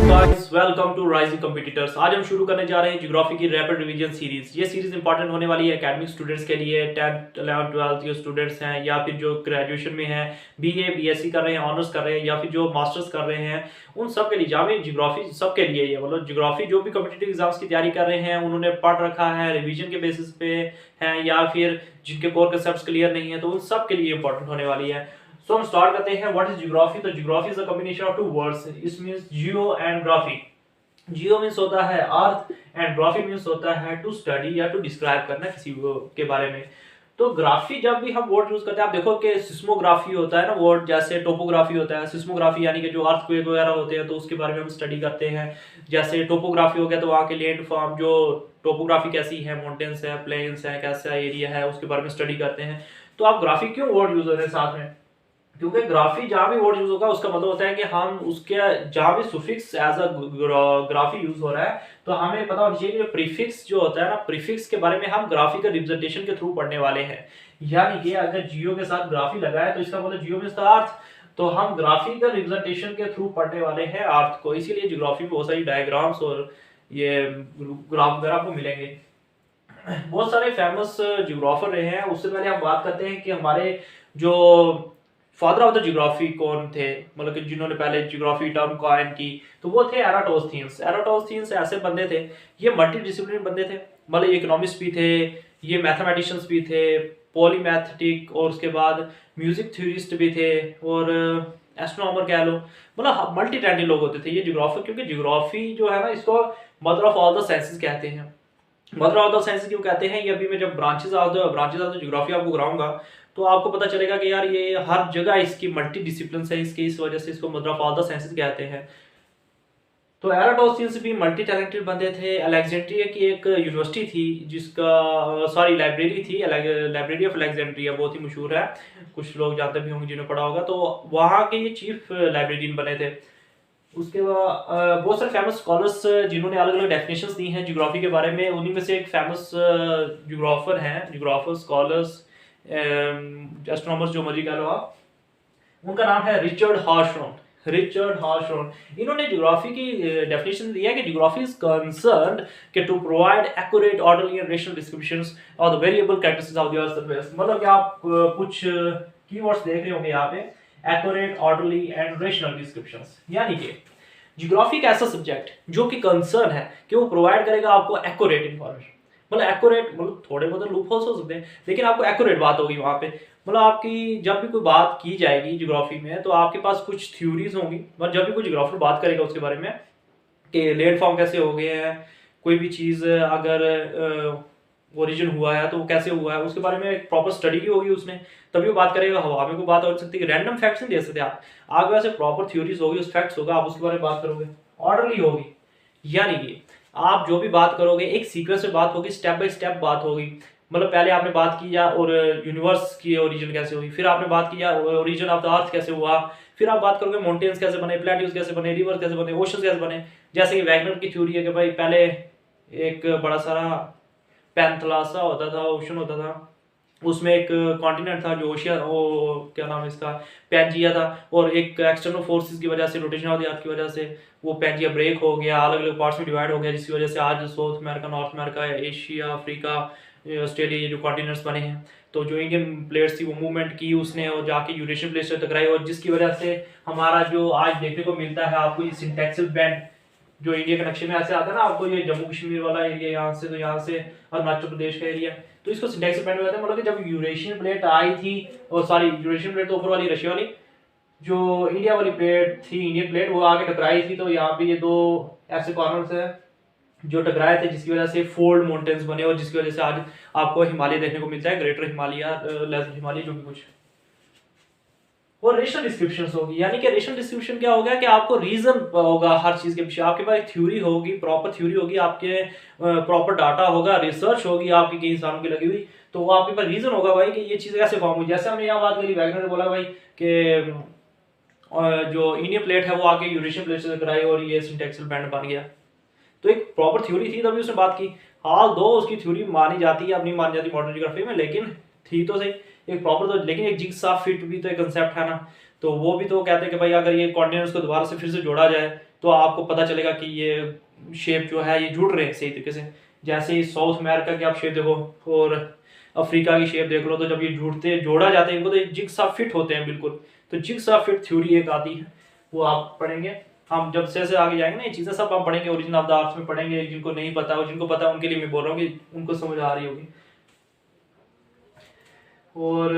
Guys welcome to rising competitors. आज हम शुरू करने जा रहे हैं ज्योग्राफी की रैपिड रिवीजन सीरीज। ये सीरीज इंपॉर्टेंट होने वाली है एकेडमिक स्टूडेंट्स के लिए, 10th 11th 12th के स्टूडेंट्स हैं या फिर जो ग्रेजुएशन में हैं, बीए बीएससी कर रहे हैं, ऑनर्स कर रहे हैं या फिर जो मास्टर्स कर रहे हैं, उन सब के लिए जामे ज्योग्राफी सबके लिए ये मतलब ज्योग्राफी जो भी कॉम्पिटिटिव एग्जाम्स की तैयारी कर रहे हैं, उन्होंने पढ़ रखा है, रिवीजन के बेसिस पे है या फिर जिनके कोर कंसेप्ट्स क्लियर नहीं है, तो उन सब के लिए इंपॉर्टेंट होने वाली है। सो हम स्टार्ट करते हैं। What is geography? तो geography is a combination of two words. It means geo and graphy. Geo means होता है अर्थ एंड ग्राफी मीन्स होता है टू स्टडी या टू डिस्क्राइब करना किसी के बारे में। तो ग्राफी जब भी हम वर्ड यूज करते हैं, आप देखो कि सिस्मोग्राफी होता है ना वर्ड, जैसे टोपोग्राफी होता है, सिस्मोग्राफी यानी कि जो अर्थक्वेक वगैरह होते हैं तो उसके बारे में हम स्टडी करते हैं। जैसे टोपोग्राफी हो गया तो वहाँ के लैंड फॉर्म, जो टोपोग्राफी कैसी है, माउंटेन्स है, प्लेन्स है, कैसा एरिया है, उसके बारे में स्टडी करते हैं। तो आप ग्राफी क्यों वर्ड यूज होते हैं साथ में? क्योंकि ग्राफी जहां भी वर्ड यूज होगा उसका मतलब होता है कि हम उसके जहां भी suffix as a graphy use हो रहा है तो हमें पता होना चाहिए कि प्रीफिक्स जो होता है ना, प्रीफिक्स के बारे में हम ग्राफिकल रिप्रेजेंटेशन के थ्रू पढ़ने वाले हैं। यानी कि अगर जियो के साथ ग्राफी लगा है तो इसका मतलब जियो मींस अर्थ, तो हम ग्राफिकल रिप्रेजेंटेशन के थ्रू पढ़ने वाले हैं अर्थ को। इसीलिए ज्योग्राफी में बहुत सारी डायग्राम्स और ये ग्राफ वगैरह आपको मिलेंगे। बहुत सारे फेमस ज्योग्राफर रहे हैं। उससे पहले हम बात करते हैं कि हमारे जो फादर ऑफ द ज्योग्राफी कौन थे, मतलब कि जिन्होंने पहले ज्योग्राफी टर्म कॉइन की, तो वो थे एराटोस्थीनियस। एराटोस्थीनियस ऐसे बंदे थे, ये मल्टी डिसिप्लिन बंदे थे, मतलब इकोनॉमिस्ट भी थे, ये मैथमेटिशियंस भी थे, पॉलीमैथेटिक, और उसके बाद म्यूजिक थ्योरिस्ट भी थे, और एस्ट्रोनॉमर कह लो, मतलब मल्टी टैलेंटेड लोग होते थे ये ज्योग्राफर। क्योंकि ज्योग्राफी जो है ना, इसको mother of all the sciences कहते हैं। मदर ऑफ द साइंसेस क्यों कहते हैं? ये अभी मैं जब ब्रांचेस ऑफ द ज्योग्राफी आपको कराऊंगा तो आपको पता चलेगा कि यार ये हर जगह इसकी मल्टी डिसिप्लिन है, इसकी इस वजह से इसको mother of all the sciences कहते हैं। तो एराटोस्थीनियस भी मल्टी टैलेंटेड बंदे थे। अलेक्जेंड्रिया की एक यूनिवर्सिटी थी जिसका लाइब्रेरी थी, लाइब्रेरी ऑफ अलेक्जेंड्रिया, बहुत ही मशहूर है, कुछ लोग जानते भी होंगे जिन्होंने पढ़ा होगा। तो वहाँ के ये चीफ लाइब्रेरियन बने थे। उसके बाद बहुत सारे फेमस स्कॉलर्स जिन्होंने अलग अलग डेफिनेशंस दी हैं ज्योग्राफी के बारे में, उन्हीं में से एक फेमस ज्योग्राफर हैं, ज्योग्राफर स्कॉलर्स एस्ट्रोनॉमर्स जो मर्जी कह लो आप, उनका नाम है रिचर्ड हार्शॉन। रिचर्ड हार्शॉन, इन्होंने ज्योग्राफी की डेफिनेशन दी है कि ज्योग्राफी इज कंसर्न्ड कि to provide accurate, orderly and rational descriptions of the variable characteristics of the earth surface. मतलब कि आप कुछ कीवर्ड्स देख रहे होंगे यहाँ पे, accurate, orderly and rational descriptions. यानी कि ज्योग्राफी का ऐसा सब्जेक्ट जो कि कंसर्न है कि वो प्रोवाइड करेगा आपको एक्यूरेट इंफॉर्मेशन, मतलब एक्यूरेट, मतलब थोड़े बहुत लूप होल्स हो सकते हैं लेकिन आपको एक्यूरेट बात होगी वहां पे। मतलब आपकी जब भी कोई बात की जाएगी ज्योग्राफी में तो आपके पास कुछ थ्योरीज होंगी, मतलब जब भी कोई ज्योग्राफर बात करेगा उसके बारे में कि लैंड फॉर्म कैसे हो गए हैं, कोई भी चीज अगर ओरिजिन हुआ है तो वो कैसे हुआ है, उसके बारे में एक प्रॉपर स्टडी की होगी उसने, तभी वो बात करेगा। हवा में कोई बात हो सकती है, रैंडम फैक्ट्स नहीं दे सकते आप, आपके पास प्रॉपर थ्योरीज होगी, उस फैक्ट्स होगा, आप उसके बारे में बात करोगे, ऑर्डरली होगी। यानी कि आप जो भी बात करोगे एक सीक्वेंस में बात होगी, स्टेप बाय स्टेप बात होगी। मतलब पहले आपने बात की या और यूनिवर्स की ओरिजिन कैसे हुई, फिर आपने बात किया ओरिजिन ऑफ द अर्थ कैसे हुआ, फिर आप बात करोगे माउंटेन्स कैसे बने, प्लेट्यूज कैसे बने, रिवर कैसे बने, ओशंस कैसे बने। जैसे कि वैगनर की थ्योरी है कि भाई पहले एक बड़ा सारा पैंथलासा होता था, ओशन होता था, उसमें एक कॉन्टिनेंट था जो ओशिया, वो क्या नाम है इसका, पैंजिया था, और एक एक्सटर्नल फोर्सेस की वजह से, रोटेशन ऑफ द अर्थ की वजह से वो पैंजिया ब्रेक हो गया, अलग अलग पार्ट्स में डिवाइड हो गया, जिसकी वजह से आज south America, north America, Asia, Africa, Australia, ये जो कॉन्टिनेंट्स बने हैं। तो जो इंडियन प्लेयर्स थी वो मूवमेंट की उसने और जाके यूरेशियन प्लेट से टकराई, और जिसकी वजह से हमारा जो आज देखने को मिलता है आपको ये सिंटैक्सल बैंड जो इंडिया के नक्शे में ऐसे आता है ना आपको, ये जम्मू कश्मीर वाला एरिया यहाँ से, तो यहाँ से अरुणाचल प्रदेश का एरिया, तो इसको सिंटैक्सल बैंड कहते हैं। मतलब कि जब यूरेशियन प्लेट आई थी, और सॉरी यूरेशियन प्लेट तो ऊपर वाली, रशिया वाली, जो इंडिया वाली प्लेट थी, इंडियन प्लेट, वो आगे टकराई थी, तो यहाँ पे ये दो ऐसे कॉर्नर्स है जो टकराए थे, जिसकी वजह से फोल्ड माउंटेन्स बने, और जिसकी वजह से आज आपको हिमालय देखने को मिलता है, ग्रेटर हिमालय, लेसर हिमालय, जो भी कुछ। और रेशनल डिस्क्रिप्शंस होगी, यानी कि रेशनल डिस्क्रिप्शन क्या हो गया कि आपको रीजन होगा हर चीज के पीछे, आपके पास एक थ्योरी होगी, प्रॉपर थ्योरी होगी, आपके प्रॉपर डाटा होगा, रिसर्च होगी आपकी कई सालों की लगी हुई, तो वो आपके पास रीजन होगा भाई कि ये चीज कैसे फॉर्म हुई। जैसे हमने यहाँ बात करी, वैगनर ने बोला भाई कि जो इंडियन प्लेट है वो आके यूरेशियन प्लेट से टकराई और ये सिंटैक्सल बैंड बन गया, तो एक प्रॉपर थ्योरी थी तभी उसने बात की। हाल दो उसकी थ्योरी मानी जाती है, अब नहीं मानी जाती मॉडर्न ज्योग्राफी में, लेकिन थी तो सही एक प्रॉपर, तो लेकिन एक जिग्सॉ फिट भी तो एक कंसेप्ट है ना, तो वो भी तो कहते हैं कि भाई अगर ये कॉन्टिनेंट्स को दोबारा से फिर से जोड़ा जाए तो आपको पता चलेगा कि ये शेप जो है ये जुड़ रहे हैं सही तरीके से। जैसे ही साउथ अमेरिका की आप शेप देखो और अफ्रीका की शेप देख लो, तो जब ये जुड़ते जोड़ा जाते हैं इनको, तो ये जिग्सा फिट होते हैं बिल्कुल। तो जिग्सा फिट थ्योरी एक आती है, वो आप पढ़ेंगे। हम जब से आगे जाएंगे ना, ये चीजें सब हम पढ़ेंगे, ओरिजिन ऑफ द आर्ट्स में पढ़ेंगे। जिनको नहीं पता हो, जिनको पता है उनके लिए मैं बोल रहा हूँ कि उनको समझ आ रही होगी। और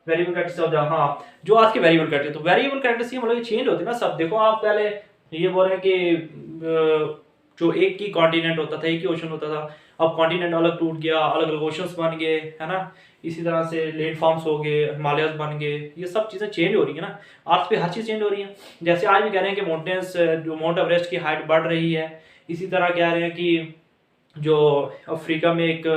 वेरिएबल कैरेक्टरिस्टिक, हाँ जो आज के वेरिएबल कैरेक्टर, तो वेरिएबल कैरेक्टरिस्टिक मतलब चेंज होती है ना सब। देखो आप पहले ये बोल रहे हैं कि जो एक ही कॉन्टिनेंट होता था, एक ही ओशन होता था, अब कॉन्टिनेंट अलग टूट गया, अलग अलग ओशंस बन गए, है ना। इसी तरह से लैंड फॉर्म्स हो गए, हिमालयस बन गए, ये सब चीजें चेंज हो रही है ना। अर्थ पे हर चीज चेंज हो रही है। जैसे आज भी कह रहे हैं कि माउंटेन्स, जो माउंट एवरेस्ट की हाइट बढ़ रही है, इसी तरह कह रहे हैं कि जो अफ्रीका में एक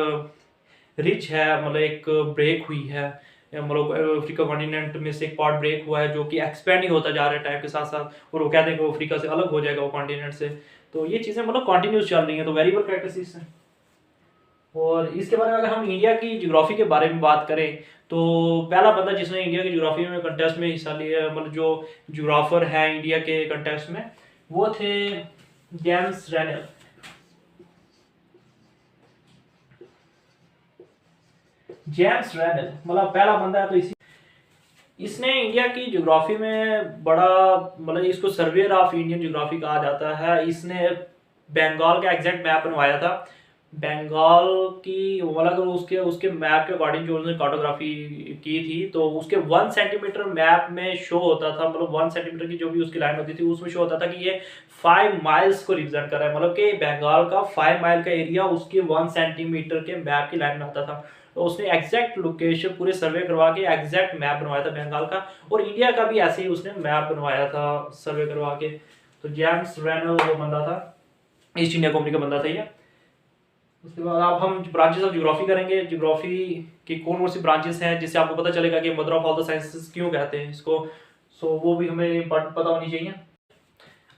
रिच है, मतलब एक ब्रेक हुई है, मतलब अफ्रीका कॉन्टिनेंट में से एक पार्ट ब्रेक हुआ है जो कि एक्सपेंड ही होता जा रहा है टाइम के साथ साथ, और वो कहते हैं कि वो अफ्रीका से अलग हो जाएगा वो कॉन्टिनेंट से। तो ये चीजें मतलब कॉन्टिन्यूस चल रही हैं, तो वेरिएबल कैरेक्टरिस्टिक्स है। और इसके बारे में अगर हम इंडिया की ज्योग्राफी के बारे में बात करें, तो पहला बंदा जिसने इंडिया की ज्योग्राफी में कंटेस्ट में हिस्सा लिया, मतलब जो ज्योग्राफर है इंडिया के कंटेस्ट में, वो थे जेम्स रेनेल। जेम्स रेनेल मतलब पहला बंदा है। तो इसने इंडिया की ज्योग्राफी में बड़ा, मतलब इसको सर्वेयर ऑफ इंडियन ज्योग्राफी कहा जाता है। इसने बंगाल का एग्जैक्ट मैप बनवाया था। बंगाल की मतलब उसके उसके मैप के अकॉर्डिंग जो उसने कार्टोग्राफी की थी, तो उसके 1 सेंटीमीटर मैप में शो होता था, मतलब 1 सेंटीमीटर की जो भी उसकी लाइन होती थी उसमें शो होता था कि ये 5 माइल्स को रिप्रेजेंट कर रहा है, मतलब कि बंगाल का 5 माइल का एरिया उसके 1 सेंटीमीटर के मैप की लाइन में आता था। तो उसने एग्जैक्ट लोकेशन पूरे सर्वे करवा के एग्जैक्ट मैप बनवाया था बंगाल का, और इंडिया का भी ऐसे ही उसने मैप बनवाया था सर्वे करवा के। तो जेम्स रेनल वो बंदा था, ईस्ट इंडिया कंपनी का बंदा था ये। उसके बाद अब हम ब्रांचेस ऑफ ज्योग्राफी करेंगे। ज्योग्राफी की कौन सी ब्रांचेस हैं, जिससे आपको पता चलेगा कि mother of all the sciences क्यों कहते हैं इसको। सो वो भी हमें पता होनी चाहिए।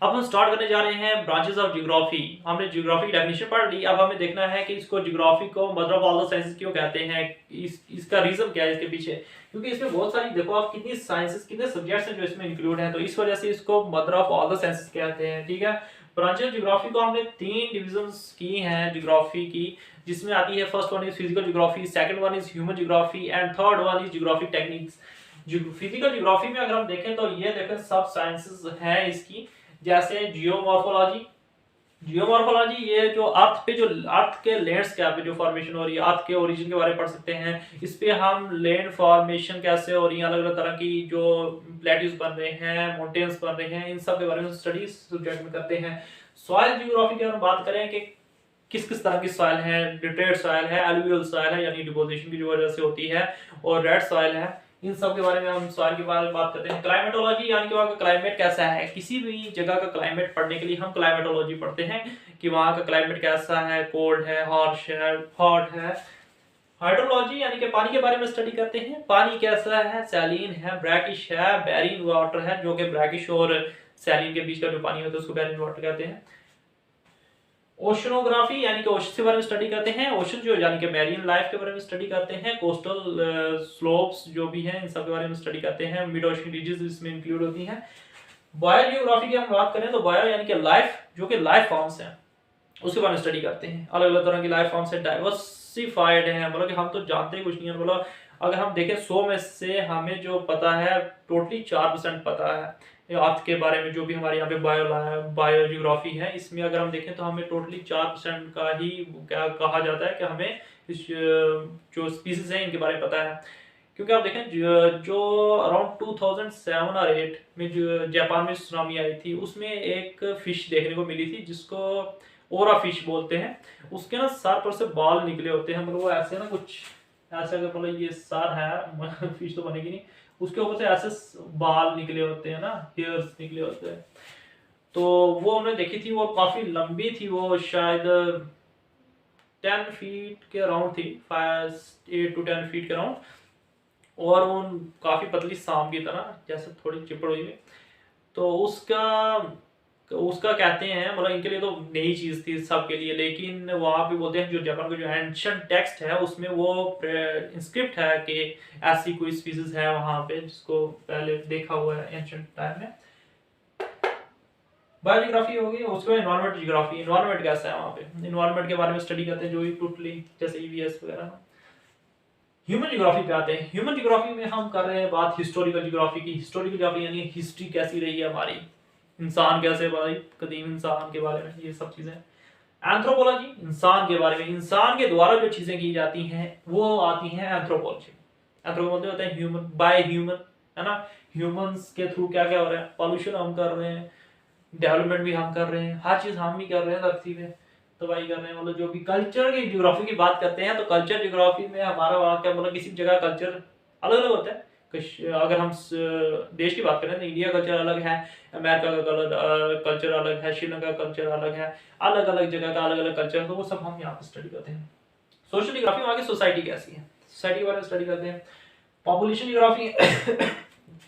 अब हम स्टार्ट करने जा रहे हैं ब्रांचेस ऑफ ज्योग्राफी। हमने ज्योग्राफी की डेफिनेशन पढ़ ली, अब हमें देखना है कि इसको ज्योग्राफी को mother of all the sciences क्यों कहते हैं, इसका रीजन क्या है इसके पीछे। क्योंकि इसमें बहुत सारी, देखो आप कितनी साइंसेस, कितने सब्जेक्ट्स हैं जो इसमें इंक्लूड हैं, तो इस वजह से इसको mother of all the sciences कहते हैं। ठीक है, ब्रांचेस ऑफ ज्योग्राफी को हमने 3 डिविजन्स की हैं ज्योग्राफी की, जिसमें आती है first one is physical geography, second one is human geography and third one is geographic techniques. Physical geography में अगर हम देखें तो ये देखें सब साइंसेस हैं इसकी, जैसे जियोमॉर्फोलॉजी। जियोमॉर्फोलॉजी ये जो अर्थ पे, जो अर्थ के लैंडस्केप पे जो फॉर्मेशन हो रही है, अर्थ के ओरिजिन के बारे में पढ़ सकते हैं। इस पे हम लैंड फॉर्मेशन कैसे हो रही है, अलग अलग तरह की जो प्लेट्यूज बन रहे हैं, माउंटेन्स बन रहे हैं, इन सब के बारे में स्टडी सब्जेक्ट में करते हैं। सॉइल जियोग्राफी की हम बात करें कि किस किस तरह की सॉइल है, डिटेल्ड सॉइल है, एलुवियल सॉइल है यानी डिपोजिशन की जो वजह से होती है, और रेड सॉइल है। इन सब के बारे में हम सॉइल के बारे में बात करते हैं। क्लाइमेटोलॉजी यानी कि वहाँ का क्लाइमेट कैसा है, किसी भी जगह का क्लाइमेट पढ़ने के लिए हम क्लाइमेटोलॉजी पढ़ते हैं कि वहाँ का क्लाइमेट कैसा है, कोल्ड है, हार्श है, हॉट है। हाइड्रोलॉजी यानी कि पानी के बारे में स्टडी करते हैं, पानी कैसा है, सैलिन है, ब्रैकिश है, बैरिन वाटर है, जो कि ब्रैकिश और सैलिन के बीच का जो पानी होता है उसको बैरिन वाटर कहते हैं। ओशनोग्राफी यानी कि ओशन के बारे में स्टडी करते हैं, ओशन जो यानी कि मैरीन लाइफ के बारे में स्टडी करते हैं, कोस्टल स्लोप्स जो भी हैं इन सब के बारे में स्टडी करते हैं, मिड ओशन रीजन्स इसमें इंक्लूड होती हैं। बायोजियोग्राफी की हम बात करें तो बायो यानी कि लाइफ, जो कि लाइफ फॉर्म्स हैं उसके बारे में स्टडी करते हैं। अलग अलग तरह की लाइफ फॉर्म्स है, डाइवर्सिफाइड है, मतलब कि हम तो जानते ही कुछ नहीं है। मतलब अगर हम देखें 100 में से हमें जो पता है टोटली 4% पता है अर्थ के बारे में, जो भी हमारे यहाँ पे बायोजियोग्राफी है इसमें अगर हम देखें तो हमें टोटली 4% का ही क्या कहा जाता है कि हमें इस जो स्पीसीज है इनके बारे में पता है। क्योंकि आप देखें जो अराउंड 2007 और 8 में जो जापान में सुनामी आई थी, उसमें एक फिश देखने को मिली थी जिसको ओरा फिश बोलते हैं। उसके ना सर पर से बाल निकले होते हैं, मतलब वो ऐसे ना कुछ ऐसे, अगर मतलब ये सर है फिश तो बनेगी नहीं, उसके ऊपर से ऐसे बाल निकले होते हैं ना, हेयर्स निकले होते हैं। तो वो हमने देखी थी, वो काफी लंबी थी, वो शायद 10 फीट के अराउंड थी, 8 to 10 फीट के अराउंड, और वो काफी पतली सांप की तरह, जैसे थोड़ी चिपड़ हुई। तो उसका कहते हैं, मतलब इनके लिए तो नई चीज थी सबके लिए, लेकिन वहां पे बोलते हैं जो जापान का जो एंशिएंट टेक्स्ट है उसमें वो इंस्क्रिप्ट है कि ऐसी कोई स्पीसीज है वहां पे जिसको पहले देखा हुआ है एंशिएंट टाइम में। बायोजियोग्राफी होगी, उसके बाद एनवायरमेंट जियोग्राफी, एनवायरमेंट कैसा है वहाँ पे, एनवायरमेंट के बारे में स्टडी करते हैं जो भी टोटली जैसे ईवीएस वगैरह। ह्यूमन जियोग्राफी पे आते हैं। ह्यूमन जियोग्राफी में हम कर रहे हैं बात हिस्टोरिकल जियोग्राफी की। हिस्टोरिकल जियोग्राफी यानी हिस्ट्री कैसी रही है हमारी, इंसान कैसे भाई, कदीम इंसान के बारे में ये सब चीजें। एंथ्रोपोलॉजी, इंसान के बारे में, इंसान के द्वारा जो चीजें की जाती हैं वो आती हैं एंथ्रोपोलॉजी। एंथ्रोपोलॉजी होता है ह्यूमन, बाय ह्यूमन, है ना, ह्यूमंस के थ्रू क्या क्या हो रहा है, पॉल्यूशन हम कर रहे हैं, डेवलपमेंट भी हम कर रहे हैं, हर चीज हम ही कर रहे हैं धरती पे, तबाही कर रहे हैं। मतलब जो भी कल्चर की ज्योग्राफी की बात करते हैं तो कल्चर ज्योग्राफी में हमारा वहाँ क्या, मतलब किसी जगह कल्चर अलग अलग होता है। अगर हम देश की बात करें तो इंडिया कल्चर अलग है, अमेरिका का कल्चर अलग है, श्रीलंका का कल्चर अलग है, अलग अलग जगह का अलग अलग कल्चर, तो वो सब हम यहाँ पे स्टडी करते हैं। सोशल जियोग्राफी में आगे सोसाइटी कैसी है, सोसाइटी के बारे में स्टडी करते हैं। पॉपुलेशन जियोग्राफी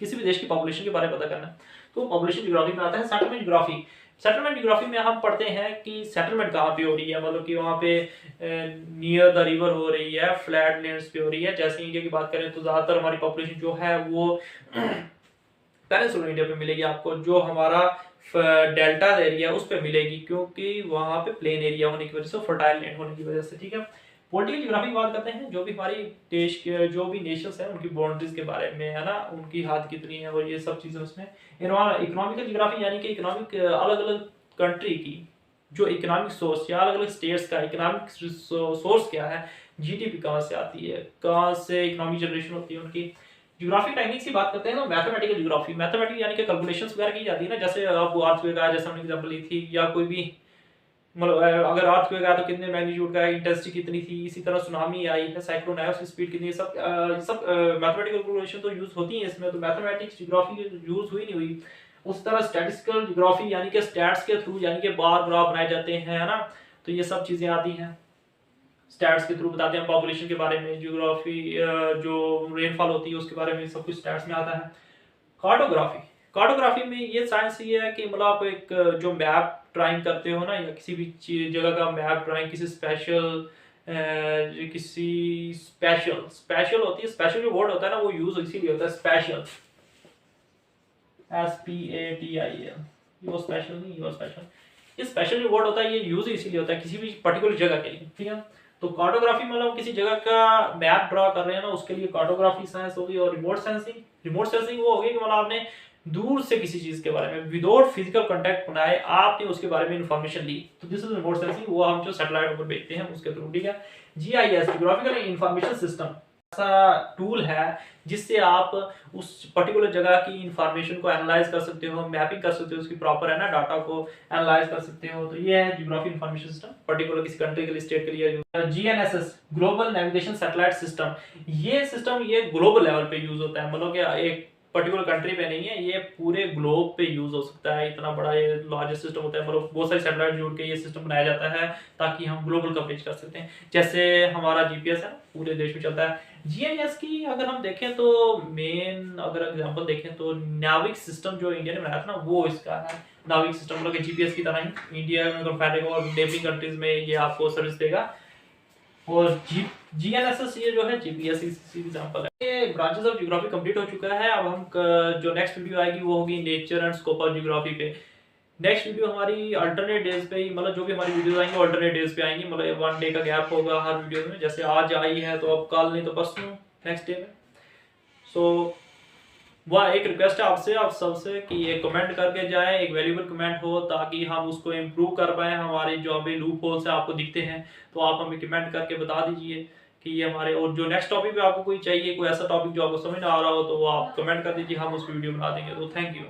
किसी भी देश की पॉपुलेशन के बारे में पता करना है तो पॉपुलेशन जियोग्राफी में आता है। सेटलमेंट जियोग्राफी, सेटलमेंट जियोग्राफी में हम पढ़ते हैं कि सेटलमेंट कहाँ पे हो रही है, मतलब कि वहाँ पे नियर द रिवर हो रही है, फ्लैट लैंड्स पे हो रही है। जैसे इंडिया की बात करें तो ज्यादातर हमारी पॉपुलेशन जो है वो पेनिनसुलर इंडिया पे मिलेगी आपको, जो हमारा डेल्टा एरिया उस पे मिलेगी, क्योंकि वहाँ पे प्लेन एरिया होने की वजह से, फर्टाइल लैंड होने की वजह से, ठीक है। पॉलिटिकल जियोग्राफी की बात करते हैं, जो भी हमारी देश के जो भी नेशंस हैं उनकी बाउंड्रीज के बारे में, है ना, उनकी हाथ कितनी है और ये सब चीजें उसमें। इकोनॉमिकल जियोग्राफी यानी कि इकोनॉमिक अलग अलग कंट्री की जो इकोनॉमिक सोर्स या अलग अलग स्टेट्स का इकोनॉमिक सोर्स क्या है, जीडीपी कहाँ से आती है, कहाँ से इकोनॉमिक जनरेशन होती है उनकी। ज्योग्राफिक टेक्निक्स की बात करते हैं ना, मैथमेटिकल ज्योग्राफी, मैथमेटिक यानी कि कैलकुलेशंस वगैरह की जाती है ना, जैसे आप अर्थक्वेक आया जैसे हमने एग्जांपल ली थी, या कोई भी मतलब अगर अर्थक्वेक आया तो कितने मैग्नीट्यूड का है, इंटेंसिटी कितनी थी, इसी तरह सुनामी आई है, साइक्लोन आया उसकी स्पीड कितनी है, सब मैथमेटिकल कैलकुलेशन तो यूज होती है इसमें। तो मैथमेटिक्स ज्योग्राफी यूज हुई नहीं हुई। उस तरह स्टैटिस्टिकल ज्योग्राफी यानी कि स्टैट्स के थ्रू, यानी कि बार ग्राफ बनाए जाते हैं, है ना, तो ये सब चीजें आती हैं, स्टैट्स के थ्रू बताते हैं पॉपुलेशन के बारे में। ज्योग्राफी जो रेनफॉल होती है उसके बारे में सब कुछ स्टैट्स में आता है। कार्टोग्राफी, कार्टोग्राफी में ये साइंस ये है कि मतलब आप एक जो मैप ड्राइंग करते हो ना, या किसी भी जगह का मैप ड्राइंग, किसी स्पेशल स्पेशल होती है, स्पेशल जो वर्ड होता है ना वो यूज इसीलिए होता है, स्पेशल, SPATIL, ये स्पेशल नहीं, ये स्पेशल, ये स्पेशल जो वर्ड होता है ये यूज इसीलिए होता है किसी भी पर्टिकुलर जगह के लिए, ठीक है। तो कार्टोग्राफी मतलब किसी जगह का मैप ड्रा कर रहे हैं ना, उसके लिए कार्टोग्राफी साइंस होगी। और रिमोट सेंसिंग, रिमोट सेंसिंग वो होगी कि मतलब आपने दूर से किसी चीज के बारे में विदाउट फिजिकल कांटेक्ट बनाए आपने उसके बारे में इंफॉर्मेशन ली, तो दिस इज रिमोट सेंसिंग, वो हम जो सैटेलाइट ऊपर भेजते हैं उसके थ्रू, ठीक है। GIS, जियोग्राफिकल इंफॉर्मेशन सिस्टम, ऐसा टूल है जिससे आप उस पर्टिकुलर जगह की इंफॉर्मेशन को एनालाइज कर सकते हो, मैपिंग कर सकते हो, उसकी प्रॉपर, है ना, डाटा को एनालाइज कर सकते हो। तो ये है जियोग्राफी इंफॉर्मेशन सिस्टम, पर्टिकुलर किसी कंट्री के लिए, स्टेट के लिए। GNSS, global navigation satellite system, ये सिस्टम ये ग्लोबल लेवल पे यूज होता है, मतलब कि एक पर्टिकुलर कंट्री पे नहीं है, ये पूरे ग्लोब पे यूज हो सकता है। इतना बड़ा ये लार्जेस्ट सिस्टम होता है, मतलब बहुत सारे सैटेलाइट जोड़ के ये सिस्टम बनाया जाता है ताकि हम ग्लोबल कवरेज कर सकते हैं। जैसे हमारा GPS है पूरे देश में चलता है। GIS की अगर हम देखें तो मेन अगर एग्जांपल देखें तो नाविक सिस्टम जो इंडिया ने बनाया था ना, वो इसका है नाविक सिस्टम, मतलब कि GPS की तरह ही इंडिया में कंपैरेटिव और नेबरिंग कंट्रीज में ये आपको सर्विस देगा। और GNSS ये जो है GPS की एग्जांपल है। ये ब्रांचेस ऑफ ज्योग्राफी कंप्लीट हो चुका है। अब हम जो नेक्स्ट वीडियो आएगी वो होगी nature and scope of geography पे। नेक्स्ट वीडियो हमारी अल्टरनेट डेज पे ही, मतलब जो भी हमारी वीडियोस आएंगी अल्टरनेट डेज पे आएंगी, मतलब 1 डे का गैप होगा हर वीडियो में, जैसे आज आई है तो अब कल नहीं तो परसों नेक्स्ट डे में। सो वह एक रिक्वेस्ट है आपसे, आप सबसे कि ये कमेंट करके जाएं, एक वैल्यूबल कमेंट हो ताकि हम उसको इम्प्रूव कर पाए। हमारे जो अभी लूप होल्स है आपको दिखते हैं तो आप हमें कमेंट करके बता दीजिए कि ये हमारे, और जो नेक्स्ट टॉपिक पे आपको कोई चाहिए, कोई ऐसा टॉपिक जो आपको समझ ना आ रहा हो तो वो आप कमेंट कर दीजिए, हम उस वीडियो बना देंगे। तो थैंक यू।